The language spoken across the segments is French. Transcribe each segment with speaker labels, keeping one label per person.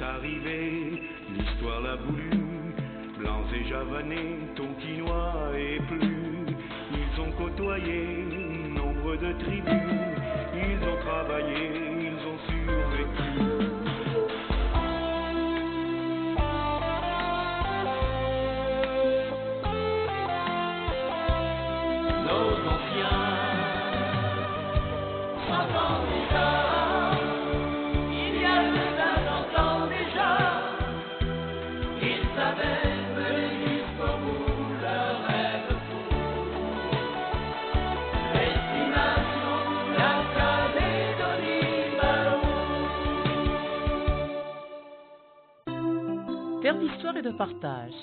Speaker 1: Arrivés, l'histoire l'a voulu, blancs et javanais, tonkinois et plus. Ils ont côtoyé nombre de tribus, ils ont travaillé, ils ont survécu.
Speaker 2: Terre d'histoire et de partage.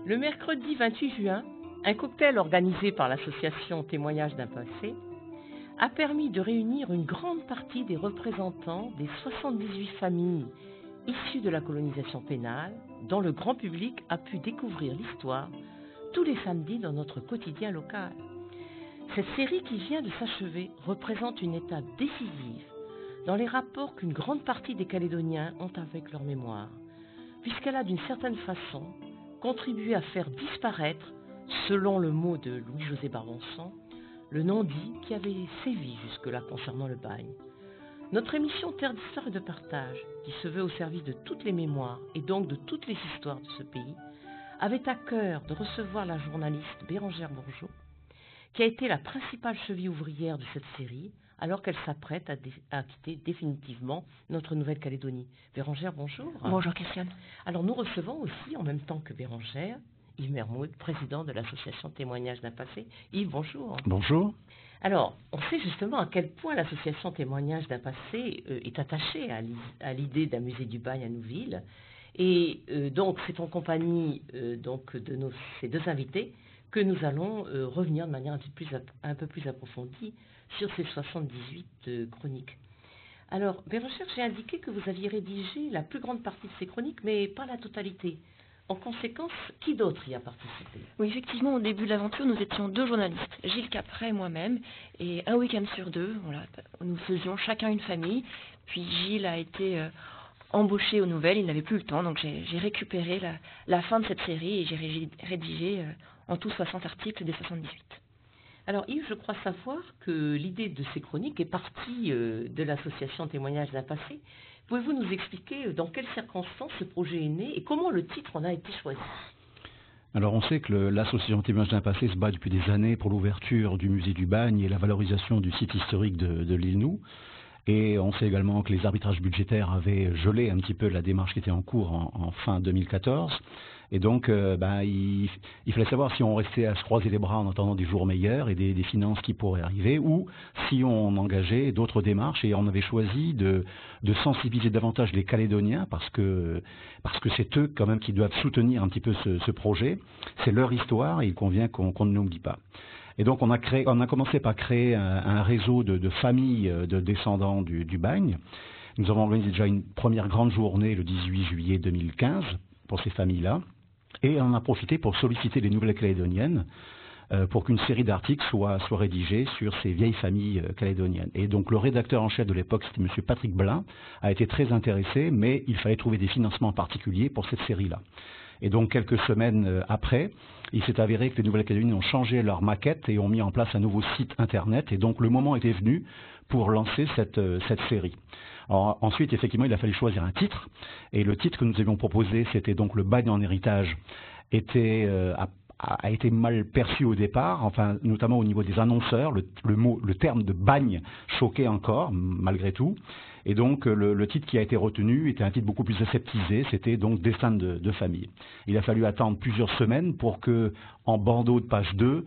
Speaker 2: Le mercredi 28 juin, un cocktail organisé par l'association Témoignages d'un passé a permis de réunir une grande partie des représentants des 78 familles issues de la colonisation pénale, dont le grand public a pu découvrir l'histoire tous les samedis dans notre quotidien local. Cette série qui vient de s'achever représente une étape décisive dans les rapports qu'une grande partie des Calédoniens ont avec leur mémoire, puisqu'elle a d'une certaine façon contribué à faire disparaître, selon le mot de Louis-José Barbanson, le non-dit qui avait sévi jusque-là concernant le bagne. Notre émission Terre d'histoire et de partage, qui se veut au service de toutes les mémoires et donc de toutes les histoires de ce pays, avait à cœur de recevoir la journaliste Bérangère Bourgeot, qui a été la principale cheville ouvrière de cette série, alors qu'elle s'apprête à quitter définitivement notre Nouvelle-Calédonie. Bérangère, bonjour.
Speaker 3: Bonjour Christiane.
Speaker 2: Alors nous recevons aussi, en même temps que Bérangère, Yves Mermoud, président de l'association Témoignages d'un passé. Yves, bonjour.
Speaker 4: Bonjour.
Speaker 2: Alors, on sait justement à quel point l'association Témoignages d'un passé est attachée à l'idée d'un musée du bagne à Nouville. Et donc, c'est en compagnie donc de ces deux invités que nous allons revenir de manière un peu plus approfondie sur ces 78 chroniques. Alors, Bérangère, j'ai indiqué que vous aviez rédigé la plus grande partie de ces chroniques, mais pas la totalité. En conséquence, qui d'autre y a participé?
Speaker 3: Oui, effectivement, au début de l'aventure, nous étions deux journalistes, Gilles Capret et moi-même, et un week-end sur deux, voilà, nous faisions chacun une famille, puis Gilles a été embauché aux nouvelles, il n'avait plus le temps, donc j'ai récupéré la fin de cette série et j'ai rédigé en tout 60 articles des 78.
Speaker 2: Alors Yves, je crois savoir que l'idée de ces chroniques est partie de l'association Témoignages d'un passé. Pouvez-vous nous expliquer dans quelles circonstances ce projet est né et comment le titre en a été choisi?
Speaker 4: Alors on sait que l'association Témoignages d'un passé se bat depuis des années pour l'ouverture du musée du bagne et la valorisation du site historique de l'île Nou. Et on sait également que les arbitrages budgétaires avaient gelé un petit peu la démarche qui était en cours en fin 2014. Et donc, il fallait savoir si on restait à se croiser les bras en attendant des jours meilleurs et des finances qui pourraient arriver, ou si on engageait d'autres démarches. Et on avait choisi de sensibiliser davantage les Calédoniens, parce que c'est eux quand même qui doivent soutenir un petit peu ce projet. C'est leur histoire et il convient qu'on ne l'oublie pas. Et donc on a commencé par créer un réseau de familles de descendants du bagne. Nous avons organisé déjà une première grande journée le 18 juillet 2015 pour ces familles-là. Et on en a profité pour solliciter les nouvelles calédoniennes pour qu'une série d'articles soit rédigée sur ces vieilles familles calédoniennes. Et donc le rédacteur en chef de l'époque, c'était M. Patrick Blin, a été très intéressé, mais il fallait trouver des financements particuliers pour cette série-là. Et donc quelques semaines après, il s'est avéré que les Nouvelles-Calédonies ont changé leur maquette et ont mis en place un nouveau site internet. Et donc le moment était venu pour lancer cette série. Alors, ensuite, effectivement, il a fallu choisir un titre. Et le titre que nous avions proposé, c'était donc Le bagne en héritage, a été mal perçu au départ, enfin, notamment au niveau des annonceurs. Le terme de bagne choquait encore, malgré tout. Et donc, le titre qui a été retenu était un titre beaucoup plus aseptisé, c'était donc Destin de famille. Il a fallu attendre plusieurs semaines pour que, en bandeau de page 2,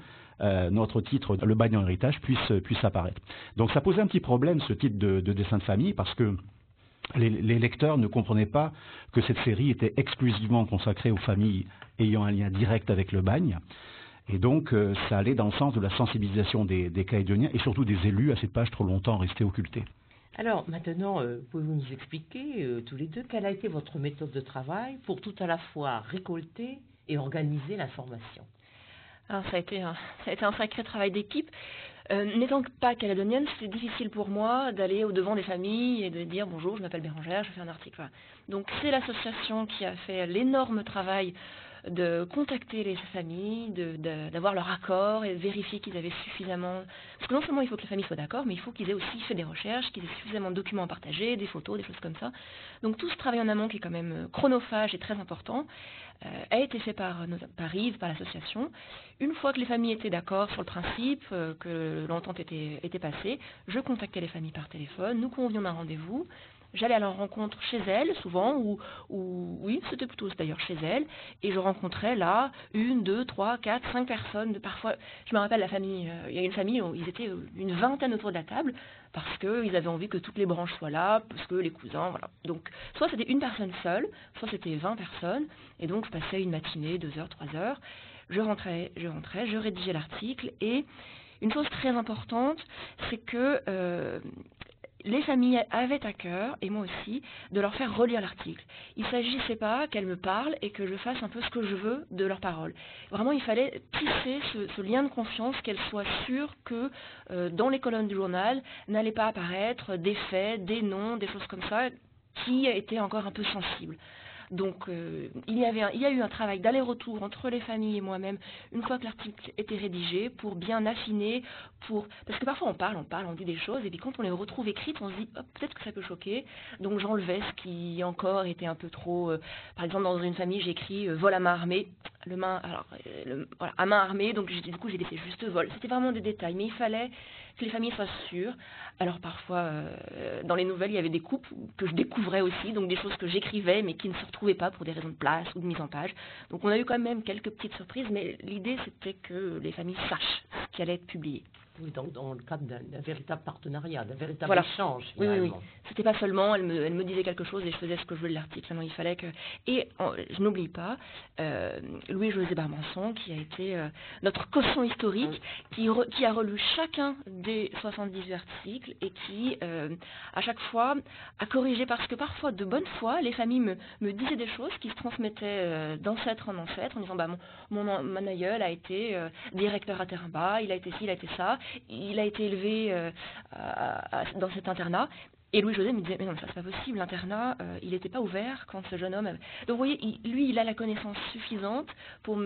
Speaker 4: notre titre, Le bagne en héritage, puisse apparaître. Donc ça posait un petit problème, ce titre de dessin de famille, parce que les lecteurs ne comprenaient pas que cette série était exclusivement consacrée aux familles ayant un lien direct avec le bagne. Et donc, ça allait dans le sens de la sensibilisation des calédoniens et surtout des élus à cette page trop longtemps restée occultée.
Speaker 2: Alors maintenant, pouvez-vous nous expliquer tous les deux quelle a été votre méthode de travail pour tout à la fois récolter et organiser l'information?
Speaker 3: Alors ça a été un sacré travail d'équipe. N'étant pas calédonienne, c'était difficile pour moi d'aller au-devant des familles et de dire bonjour, je m'appelle Bérangère, je fais un article. Voilà. Donc c'est l'association qui a fait l'énorme travail de contacter les familles, d'avoir leur accord et de vérifier qu'ils avaient suffisamment... Parce que non seulement il faut que les familles soient d'accord, mais il faut qu'ils aient aussi fait des recherches, qu'ils aient suffisamment de documents à partager, des photos, des choses comme ça. Donc tout ce travail en amont qui est quand même chronophage et très important, a été fait par Yves, par l'association. Une fois que les familles étaient d'accord sur le principe, que l'entente était passée, je contactais les familles par téléphone, nous convenions d'un rendez-vous. J'allais à leur rencontre chez elles, souvent, ou oui, c'était plutôt d'ailleurs chez elles, et je rencontrais là 1, 2, 3, 4, 5 personnes. Parfois, je me rappelle la famille, il y a une famille où ils étaient une vingtaine autour de la table, parce qu'ils avaient envie que toutes les branches soient là, parce que les cousins, voilà. Donc, soit c'était une personne seule, soit c'était 20 personnes, et donc je passais une matinée, 2 heures, 3 heures, je rentrais, je rédigeais l'article, et une chose très importante, c'est que... les familles avaient à cœur, et moi aussi, de leur faire relire l'article. Il ne s'agissait pas qu'elles me parlent et que je fasse un peu ce que je veux de leurs paroles. Vraiment, il fallait tisser ce lien de confiance, qu'elles soient sûres que dans les colonnes du journal n'allaient pas apparaître des faits, des noms, des choses comme ça, qui étaient encore un peu sensibles. Donc il y a eu un travail d'aller-retour entre les familles et moi-même une fois que l'article était rédigé pour bien affiner, parce que parfois on dit des choses et puis quand on les retrouve écrites on se dit peut-être que ça peut choquer, donc j'enlevais ce qui encore était un peu trop, par exemple dans une famille j'ai écrit vol à main armée, voilà, à main armée, donc du coup j'ai laissé juste vol, c'était vraiment des détails, mais il fallait que les familles soient sûres. Alors parfois, dans les nouvelles, il y avait des coupes que je découvrais aussi, donc des choses que j'écrivais, mais qui ne se retrouvaient pas pour des raisons de place ou de mise en page. Donc on a eu quand même quelques petites surprises, mais l'idée c'était que les familles sachent ce qui allait être publié.
Speaker 2: Oui, donc dans le cadre d'un véritable partenariat, d'un véritable échange, finalement.
Speaker 3: Oui. C'était pas seulement, elle me disait quelque chose et je faisais ce que je voulais de l'article. Non, il fallait que... Et je n'oublie pas, Louis-José Barmançon, qui a été notre caution historique, qui a relu chacun des 78 articles et qui, à chaque fois, a corrigé, parce que parfois, de bonne foi, les familles me disaient des choses qui se transmettaient d'ancêtre en ancêtre, en disant, mon aïeul a été directeur à Terre-Bas, il a été ci, il a été ça, il a été élevé dans cet internat. Et Louis-José me disait, mais non, ça c'est pas possible, l'internat, il n'était pas ouvert quand ce jeune homme avait... Donc vous voyez, lui, il a la connaissance suffisante pour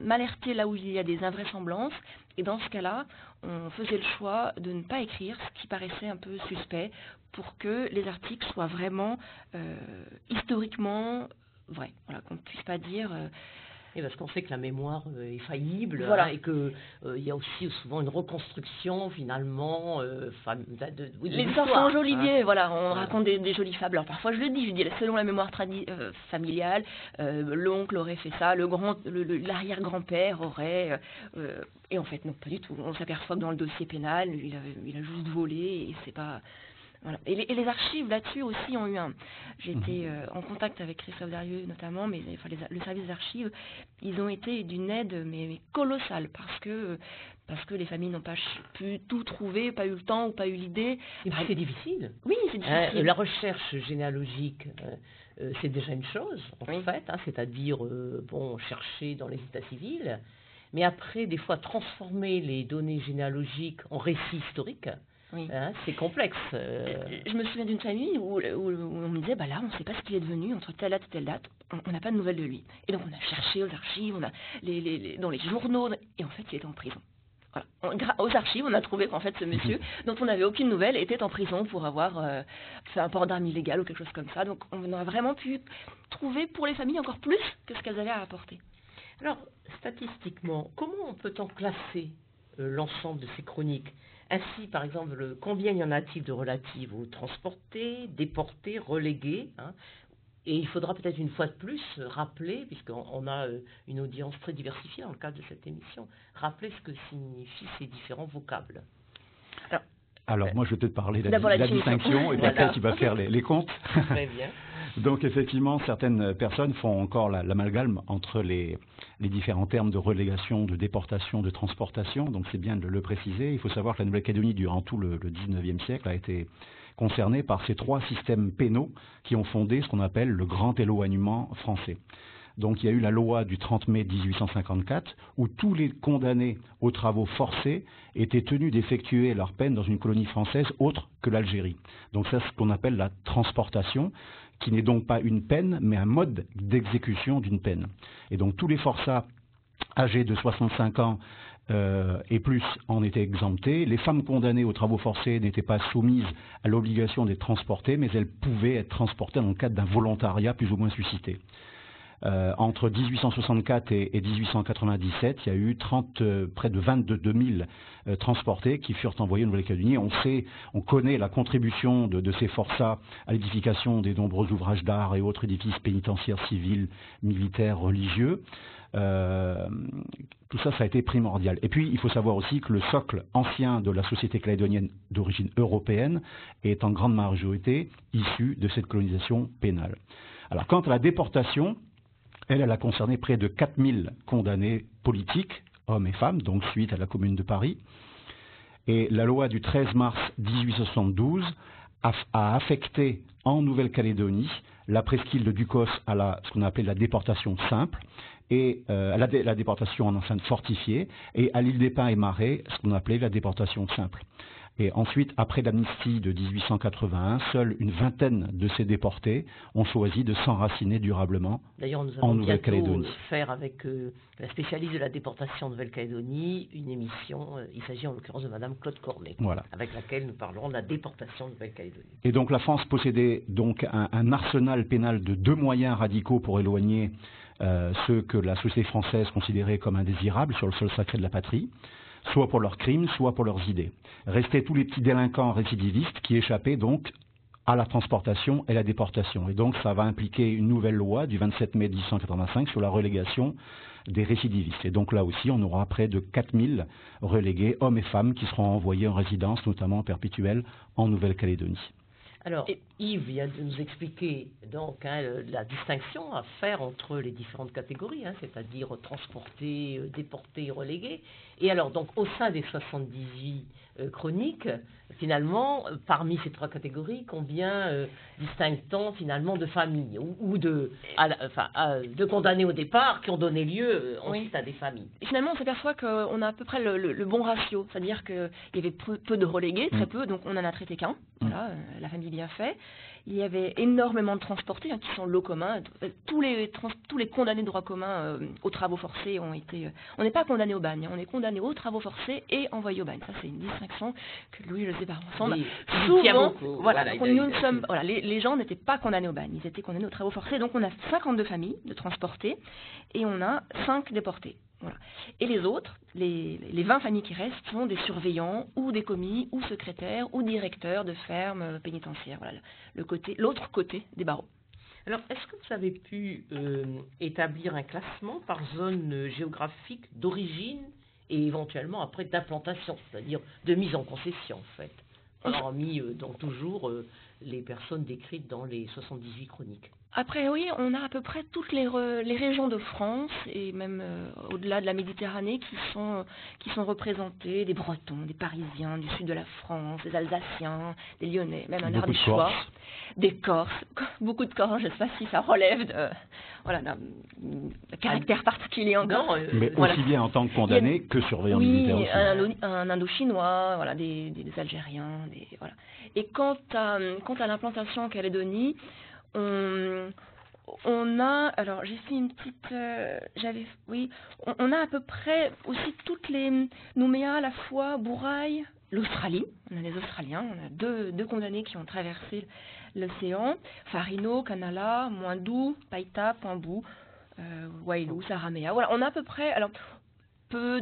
Speaker 3: m'alerter là où il y a des invraisemblances. Et dans ce cas-là, on faisait le choix de ne pas écrire ce qui paraissait un peu suspect pour que les articles soient vraiment historiquement vrais. Voilà, qu'on ne puisse pas dire...
Speaker 2: Et parce qu'on sait que la mémoire est faillible,
Speaker 3: voilà.
Speaker 2: Et qu'il y a aussi souvent une reconstruction finalement.
Speaker 3: Les enfants Jolivier, voilà, on raconte des jolies fables. Alors parfois je le dis, selon la mémoire familiale, l'oncle aurait fait ça, l'arrière-grand-père aurait... et en fait non, pas du tout. On s'aperçoit que dans le dossier pénal, il a juste volé et c'est pas... Voilà. Et les archives là-dessus aussi ont eu j'ai été en contact avec Christophe Darieux notamment, mais le service d'archives, ils ont été d'une aide mais colossale parce que les familles n'ont pas pu tout trouver, pas eu le temps ou pas eu l'idée.
Speaker 2: Et c'est difficile.
Speaker 3: Oui, c'est difficile.
Speaker 2: La recherche généalogique, c'est déjà une chose en fait, c'est-à-dire chercher dans les états civils, mais après des fois transformer les données généalogiques en récits historiques. Oui. C'est complexe.
Speaker 3: Je me souviens d'une famille où on me disait, là, on ne sait pas ce qu'il est devenu entre telle date et telle date, on n'a pas de nouvelles de lui. Et donc on a cherché aux archives, on a dans les journaux, et en fait il était en prison. Voilà. Aux archives, on a trouvé qu'en fait ce monsieur, dont on n'avait aucune nouvelle, était en prison pour avoir fait un port d'armes illégal ou quelque chose comme ça. Donc on a vraiment pu trouver pour les familles encore plus que ce qu'elles avaient à apporter.
Speaker 2: Alors, statistiquement, comment peut-on classer l'ensemble de ces chroniques ? Ainsi, par exemple, combien y en a-t-il de relatives aux transportés, déportés, relégués, Et il faudra peut-être une fois de plus rappeler, puisqu'on a une audience très diversifiée dans le cadre de cette émission, rappeler ce que signifient ces différents vocables.
Speaker 3: Alors,
Speaker 4: Alors, moi, je vais peut-être parler de
Speaker 3: D'abord
Speaker 4: la distinction, et puis après, tu vas faire les comptes.
Speaker 2: Très bien.
Speaker 4: Donc, effectivement, certaines personnes font encore l'amalgame entre les différents termes de relégation, de déportation, de transportation. Donc, c'est bien de le préciser. Il faut savoir que la Nouvelle-Calédonie, durant tout le 19e siècle, a été concernée par ces 3 systèmes pénaux qui ont fondé ce qu'on appelle le grand éloignement français. Donc il y a eu la loi du 30 mai 1854 où tous les condamnés aux travaux forcés étaient tenus d'effectuer leur peine dans une colonie française autre que l'Algérie. Donc ça, c'est ce qu'on appelle la transportation, qui n'est donc pas une peine, mais un mode d'exécution d'une peine. Et donc tous les forçats âgés de 65 ans et plus en étaient exemptés. Les femmes condamnées aux travaux forcés n'étaient pas soumises à l'obligation d'être transportées, mais elles pouvaient être transportées dans le cadre d'un volontariat plus ou moins suscité. Entre 1864 et 1897, il y a eu près de 22 000 transportés qui furent envoyés en Nouvelle-Calédonie. On connaît la contribution de ces forçats à l'édification des nombreux ouvrages d'art et autres édifices pénitentiaires civils, militaires, religieux. Tout ça, ça a été primordial. Et puis, il faut savoir aussi que le socle ancien de la société calédonienne d'origine européenne est en grande majorité issu de cette colonisation pénale. Alors, quant à la déportation, elle a concerné près de 4000 condamnés politiques, hommes et femmes, donc suite à la Commune de Paris. Et la loi du 13 mars 1872 a affecté en Nouvelle-Calédonie la presqu'île de Ducos à ce qu'on appelait la déportation simple, et la déportation en enceinte fortifiée, et à l'île des Pins et Marais, ce qu'on appelait la déportation simple. Et ensuite, après l'amnistie de 1881, seule une vingtaine de ces déportés ont choisi de s'enraciner durablement
Speaker 2: D'ailleurs, nous
Speaker 4: en
Speaker 2: allons
Speaker 4: Nouvelle-Calédonie.
Speaker 2: bientôt faire avec la spécialiste de la déportation en Nouvelle-Calédonie une émission. Il s'agit en l'occurrence de Madame Claude Cornet,
Speaker 4: voilà,
Speaker 2: avec laquelle nous parlerons de la déportation en Nouvelle-Calédonie.
Speaker 4: Et donc la France possédait donc un arsenal pénal de 2 moyens radicaux pour éloigner ceux que la société française considérait comme indésirables sur le sol sacré de la patrie, soit pour leurs crimes, soit pour leurs idées. Restaient tous les petits délinquants récidivistes qui échappaient donc à la transportation et la déportation. Et donc ça va impliquer une nouvelle loi du 27 mai 1885 sur la relégation des récidivistes. Et donc là aussi, on aura près de 4000 relégués, hommes et femmes, qui seront envoyés en résidence, notamment perpétuelle, en Nouvelle-Calédonie.
Speaker 2: Alors, Yves vient de nous expliquer donc la distinction à faire entre les différentes catégories, c'est-à-dire transportés, déportés, relégués. Et alors, donc, au sein des 78 chroniques, finalement, parmi ces 3 catégories, combien distingue-t-on finalement de familles ou de condamnés au départ qui ont donné lieu ensuite à des familles?
Speaker 3: Et finalement, on s'aperçoit qu'on a à peu près le bon ratio, c'est-à-dire qu'il y avait peu de relégués, très peu, donc on n'en a traité qu'un, voilà, la famille bien fait. Il y avait énormément de transportés qui sont lots communs. Tous les condamnés de droit commun aux travaux forcés ont été... on n'est pas condamné au bagne, on est condamné aux travaux forcés et envoyé au bagne. Ça, c'est une distinction que Louis et José par ensemble.
Speaker 2: Oui,
Speaker 3: souvent,
Speaker 2: voilà,
Speaker 3: les gens n'étaient pas condamnés au bagne, ils étaient condamnés aux travaux forcés. Donc on a 52 familles de transportés et on a 5 déportés. Voilà. Et les autres, les 20 familles qui restent, sont des surveillants ou des commis ou secrétaires ou directeurs de fermes pénitentiaires. Voilà, l'autre côté des barreaux.
Speaker 2: Alors, est-ce que vous avez pu établir un classement par zone géographique d'origine et éventuellement après d'implantation, c'est-à-dire de mise en concession en fait, parmi donc toujours les personnes décrites dans les 78 chroniques?
Speaker 3: Après, oui, on a à peu près toutes les régions de France et même au-delà de la Méditerranée qui sont représentées, des Bretons, des Parisiens, du sud de la France, des Alsaciens, des Lyonnais, même un Ardéchois, des Corses, beaucoup de Corses, je ne sais pas si ça relève d'un caractère particulier encore.
Speaker 4: Mais aussi bien en tant que condamné que surveillant militaire aussi.
Speaker 3: Un Indo-Chinois, voilà, des Algériens, voilà. Et quant à l'implantation en Calédonie, on a, alors j'ai fait une petite, on a à peu près aussi toutes les Nouméa, à la fois Bourail, l'Australie, on a les Australiens, on a deux condamnés qui ont traversé l'océan, Farino, Kanala, Moindou, Païta, Pambou, Wailou, Saramea, voilà, on a à peu près, alors peu